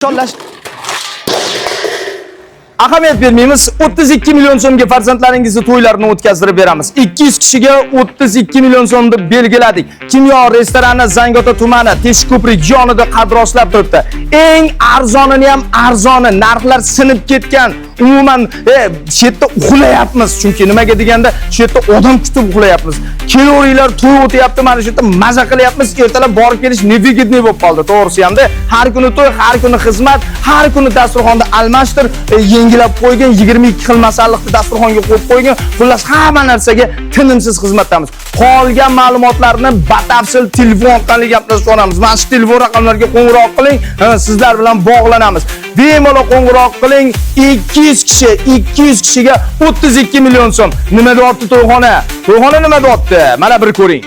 Çollash. Ahamiyat bermaymiz. 32 million so'mga farzandlaringizni to'ylarini o'tkazdirib beramiz. 200 kishiga 32 million so'mni belgiladik. Kimyo restorani Zangiota tumani Teshko'prik yonida qadroslab turibdi. Eng arzonini ham arzoni, narxlar sinib ketgan. Umuman shu yerda uxlayapmiz. Chunki nimaga deganda shu yerda odam kutib uxlayapmiz. Keloringlar to'y o'tyapti, mana shu yerda maza qilyapmiz. Ertalab borib kelish nefigitniy bo'lib qoldi. To'g'risi hamda har kuni to'y, har kuni xizmat, har kuni dasturxonda almashtir, yengilab qo'ygan 22 xil masalliqni dasturxonga qo'yib qo'ygan. Xullas hamma narsaga tinimsiz xizmatdamiz. Qolgan ma'lumotlarni batafsil telefon orqali gaplashib olamiz. Mana shu telefon raqamlariga qo'ng'iroq qiling, sizlar bilan bog'lanamiz. Bemalol qo'ng'iroq qiling. 200 kishiga 32 million so'm. Nima deyapti to'yxona? To'yxona nima deyapti? Mana bir ko'ring.